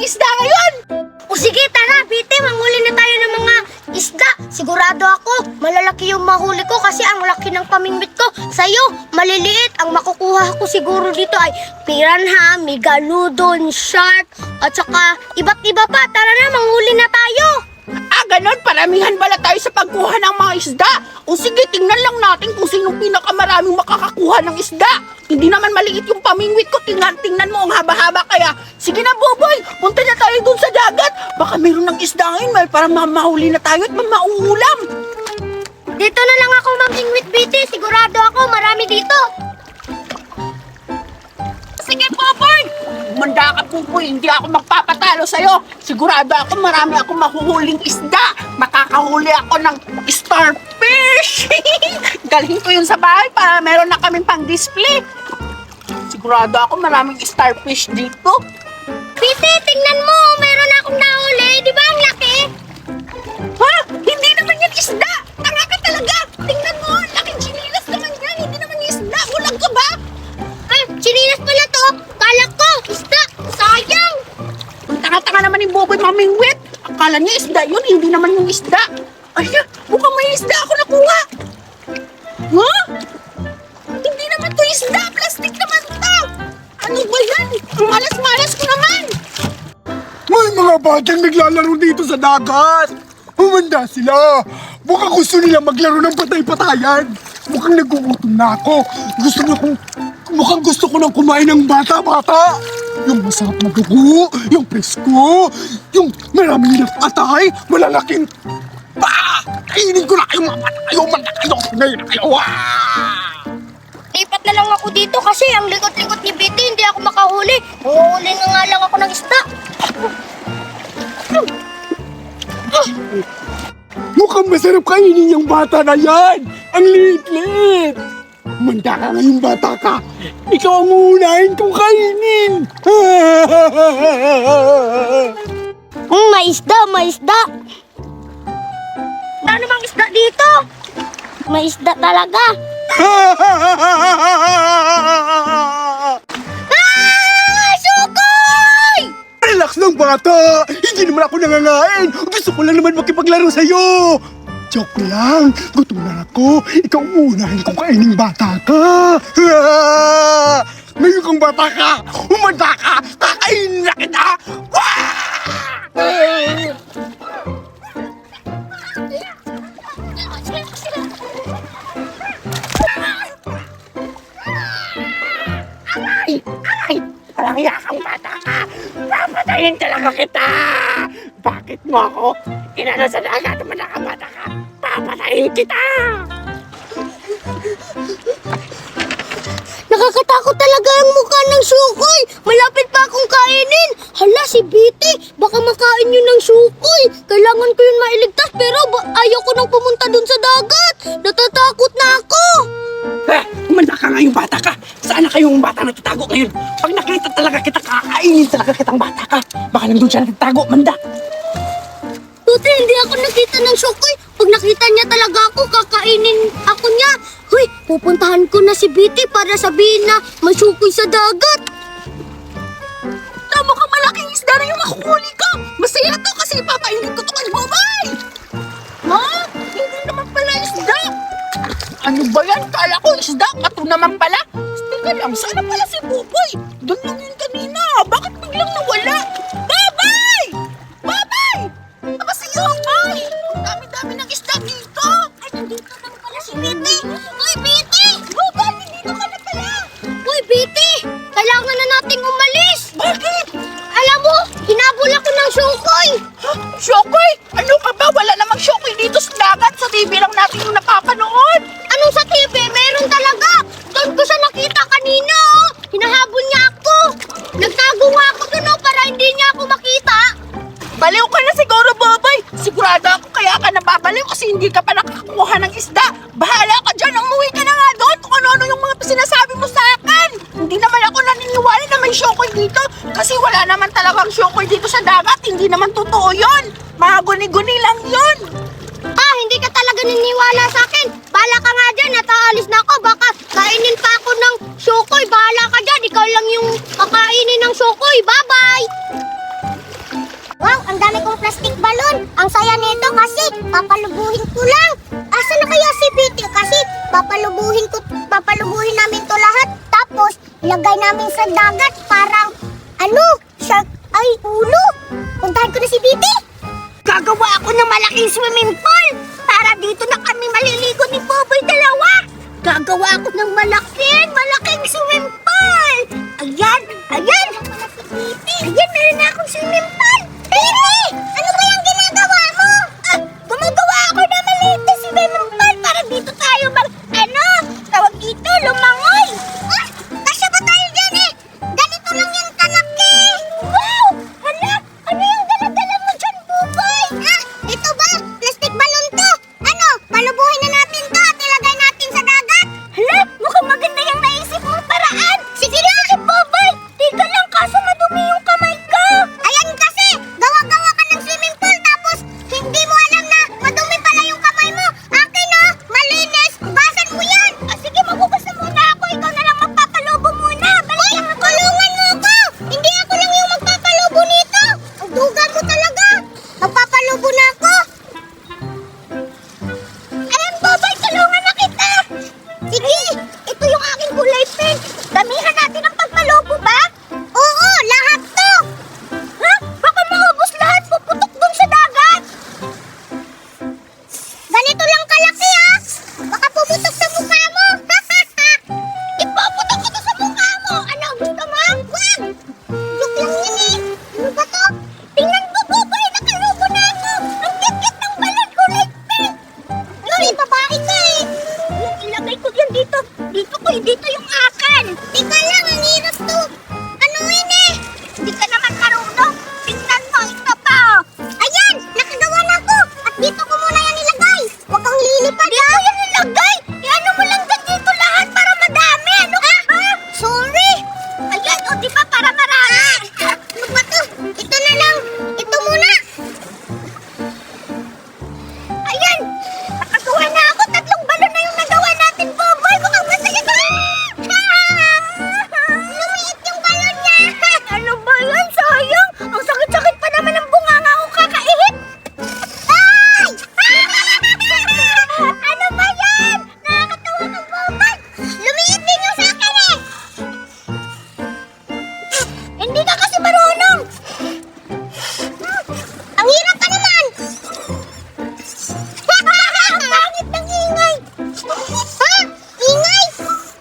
isda ngayon! O sige, tara, Biti, manghuli na tayo ng mga isda. Sigurado ako, malalaki yung mahuli ko kasi ang laki ng pamingwit ko. Sa'yo, maliliit. Ang makukuha ko siguro dito ay piranha, megalodon, shark, at saka iba't iba pa. Tara na, manghuli na tayo. Ganon, paramihan bala tayo sa pagkuha ng mga isda. O sige, tingnan lang natin kung sinong pinakamaraming makakakuha ng isda. Hindi naman maliit yung pamingwit ko. Tingnan mo, ang haba-haba kaya. Sige na, Boboy, punta na tayo dun sa dagat. Baka mayroon ng isda ngayon, para mamahuli na tayo at mamauulam. Dito na lang ako mamingwit, Biti. Sigurado ako, marami dito. Sige, Boboy! Manda ka, Boboy, hindi ako magpapatalo sa'yo. Sigurado ako marami akong mahuhuling isda. Makakahuli ako ng starfish. Galhin ko yun sa bahay para meron na kaming pang-display. Sigurado ako maraming starfish dito. Biti, tingnan mo, meron akong nahuli. Di ba ang laki? Ha? Hindi naman yan isda! Tanga ka talaga! Tingnan mo, laking chinilas naman yan. Hindi naman yung isda. Ulang ka ba? Ay, chinilas pala to. Kala ko, isda. Sayang. Ang tanga-tanga naman ni Boboy mamingwit. Akala niya isda yun, hindi naman yung isda. Ay, mukhang may isda ako nakuha. Ha? Hindi naman to isda. Plastic naman to. Ano ba yan? Ang malas-malas ko naman. May mga batang naglalaro dito sa dagat. Humanda sila. Mukhang gusto nila maglaro ng patay-patayan. Mukhang nagugutom na ako. Mukhang gusto ko nang kumain ng bata-bata. Yung masarap na dugo, yung presko, yung maraming napatay, malalaking... Kainin ko na kayo mga bata kayo, manda kayo, ngayon na kayo. Lipat na lang ako dito kasi ang likot-likot ni Biti, hindi ako makahuli. Huhuli na nga lang ako ng isda. Mukhang masarap kainin yung bata na yan. Ang liit-liit. Manda ka ngayong bata ka. Ikaw ang uunahin kong kainin. May isda, may isda. Wala namang isda dito. May isda talaga. Sukoy! Relax lang bata. Hindi naman ako nangangain. Gusto ko lang naman makipaglaro sa'yo. Joke lang. Gutom na ako. Ikaw unahin kong kainin bata ka. Ngayon kang bata ka. Umanda ka. Kakainin na kita. Ay, parang yakang bata ka. Papatayin talaga kita. Bakit mo ako inano sa dagat naman nakabata ka? Papatayin kita. Nakakatakot talaga ang mukha ng sukoy. Malapit pa akong kainin. Hala, si Biti. Baka makain yun ng sukoy. Kailangan ko yun mailigtas pero ayaw ko nang pumunta dun sa dagat. Natatakot na ako. Umanda ka ngayong bata ka. Saan na kayong bata nagtatago ngayon? Pag nakita talaga kita, kakainin talaga kitang bata ka. Baka nandun siya nagtatago, Manda. Tuti, hindi ako nakita ng sukoy. Pag nakita niya talaga ako, kakainin ako niya. Hoy, pupuntahan ko na si Biti para sabihin na may sukoy sa dagat. Tama ka, malaking isda na yung makuhuli ko. Masaya to kasi ipapainit ko to kay Bobay. Ha? Hindi naman pala isda. Ano ba yan? Kala ko isda. Kato naman pala. Teka lang, sana pala si Boboy. Doon lang yun kanina. Bakit biglang nawala? Bobay! Bobay! Aba si Bobay! Ang dami-dami ng isda dito. Ay, nandito lang pala si Biti. Hoy, Biti! Bobay, nandito ka na pala. Hoy, Biti! Kailangan na nating umalis. Bakit? Alam mo, hinabol ako ng sukoy. Shokoy? Ano ka ba? Wala namang shokoy dito sa dagat. Sa TV lang natin yung napapanood. Anong sa TV? Meron talaga. Doon ko siya nakita kanina, oh. Hinahabol niya ako. Nagtago nga ako doon, oh, para hindi niya ako makita. Baliw ka na siguro, Boboy. Sigurado ako kaya ka nababaliw kasi hindi ka pa nakakuha ng isda. Bahala ka dyan. Umuwi ka na nga doon kung ano-ano yung mga sinasabi mo sa akin. Hindi naman ako naniniwala na may shokoy dito kasi wala naman talagang shokoy dito sa dagat. Hindi naman totoo yun. Mga guni-guni lang yun. Hindi ka talaga niniwala sa akin. Bahala ka nga dyan at aalis na ako. Baka kainin pa ako ng sukoy. Bahala ka dyan. Ikaw lang yung kakainin ng sukoy. Bye-bye! Wow, ang dami kong plastic balon. Ang saya nito kasi papalubuhin ko lang. Asa na kaya si Betty? Kasi papalubuhin namin to lahat. Tapos, ilagay namin sa dagat parang, shark, ay, ulo. Puntahan ko na si Betty. Gagawa ako ng malaking swimming pool para dito na kami maliligo ni Boboy dalawa. Gagawa ako ng malaking swimming pool. Ayan. Ayan, meron na akong swimming pool. Betty, ano ba yung ginagawa mo? Gumagawa ako ng maliit na swimming pool para dito tayo tawag dito, lumangoy. Kasya ba tayo dyan eh? Ganito lang yung kalaki. Wow! Hala, ano yung dala-dala mo dyan, Boboy? Ito ba? Plastic balloon to. Palubuhin na natin to at ilagay natin sa dagat. Hala, mukhang maganda yung naisip mong paraan. Sige na, Boboy. Tiga lang kaso madumi yung kamay ko. Ayan kasi, gawa-gawa ka ng swimming pool tapos hindi mo alam na madumi pala yung kamay mo. Akin malinis. Hugasan mo yan. Sige, maghugas na muna ako. Ikaw na lang magpapalubo muna. Balik ka. Tulungan mo ako. Hindi ako lang yung magpapalubo nito. Ang dugan mo talaga. Magpapalubo na ako. Ayan, Boboy, tulungan na kita. Sige, ito yung aking kulay pink. Damihan natin ang pagpalubo ba? Oo, lahat to. Ha? Baka maubos lahat. Puputok dun sa dagat. Ganito lang kalaki Baka pumutok sa mukha mo. Ipaputok ko to sa mukha mo. Ano, gusto mo? Wag! Joke lang yan Ano ba to? Tingnan mo, Boboy, nakalubo na ako. Ang kit-kit ng balon kulay pink. Babae ka ilagay ko yan dito. Dito yung akin. Tika lang, ang hirap to. Ano Hindi ka naman marunong. Tingnan mo, ito pa. Ayan, nakagawa na ako. At dito ko muna yan ilagay. Huwag kang lilipad Dito yan ilagay? Ano mo lang dito lahat para madami. Ano ka ba? Sorry. Ayan, di ba para marami? Ano ba to? Ito na lang. Ito muna. Ayan, nakagawa na ako. 3 balon na yung nagawa natin, Boboy. Mukhang masaya to. Lumiit yung balon niya. Ano ba yan? Sayang. Ang sakit-sakit pa naman ang bunganga ko kakaihip. Ay! Ano ba yan? Nakakatawa ng Boboy. Lumiit din yung sa akin Hindi ka kasi marunong. Ang hirap pa naman. Ang pangit ng ingay. Ingay?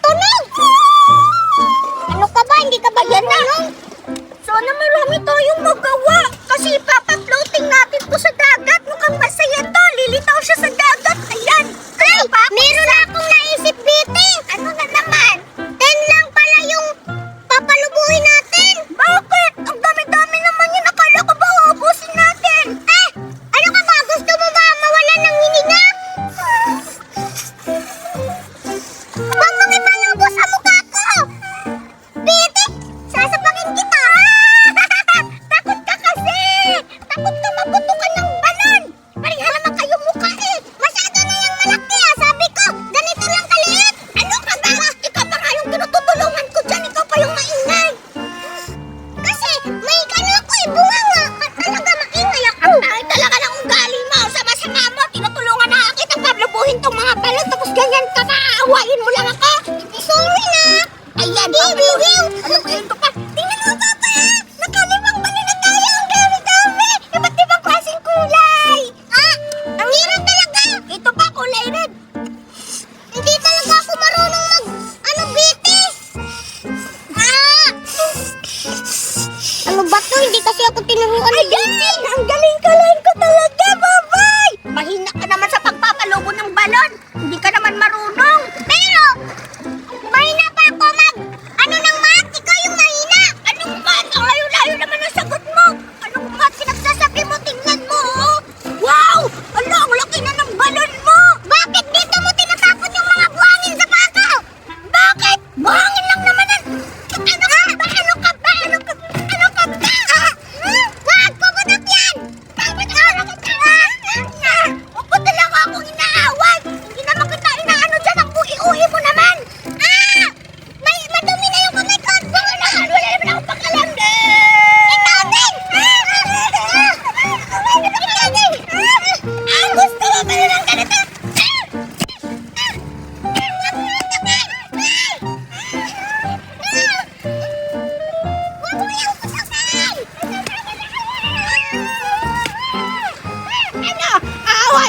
Tunog? Ano ka ba? Hindi ka ba marunong? Sana marami tayong magawa. Kasi ipapa-floating natin to sa dagat. Mukhang masaya to. Lilitaw siya sa dagat. Ayan. Ay, meron na akong naisip, Betty. Ano na naman? 10 lang pala yung papalubuhin natin. Bakit? Ang dami-dami naman yun. Akala ko ba uubusin natin? Ano ka ba? Gusto mo ba mawalan ng hininga? Huwag mong ipalubo sa mukha ko! Betty, sasapakin kita! Takot ka kasi! Takot ka maputukan ng balon! Pareha naman kayong mukha Masyado na yung malaki Sabi ko, ganito lang kaliit! Ano ka ba? Ikaw pa nga yung tinutulungan ko dyan! Ikaw pa yung maingay! Kasi may ako bunganga! At talaga maingay ako! Ay, talaga ng ugali mo! Sama-sama mo! Tinutulungan na kita pablubuhin tong mga balon tapos ganyan ka na! Aawain mo lang ako! Sorry na! Ayan, pabluhin! Alam ko yun pa! Tingnan mo pa pa! Nakalimang balon na tayo! Ang dami-dami! Iba't ibang klaseng kulay! Ang hirap talaga! Ito pa, kulay red! Hindi talaga ako marunong Betty! Ano ba to? Hindi kasi ako tinuruan ni Betty! Ang galing-galing ko talaga, Boboy! Mahina ka naman sa pagpapalubo ng balon! Hindi ka naman marunong! Pero, mahina pa ako ng math! Ikaw yung mahina!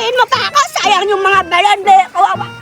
Babatiin mo pa ako. Sayang yung mga balon. Kawawa.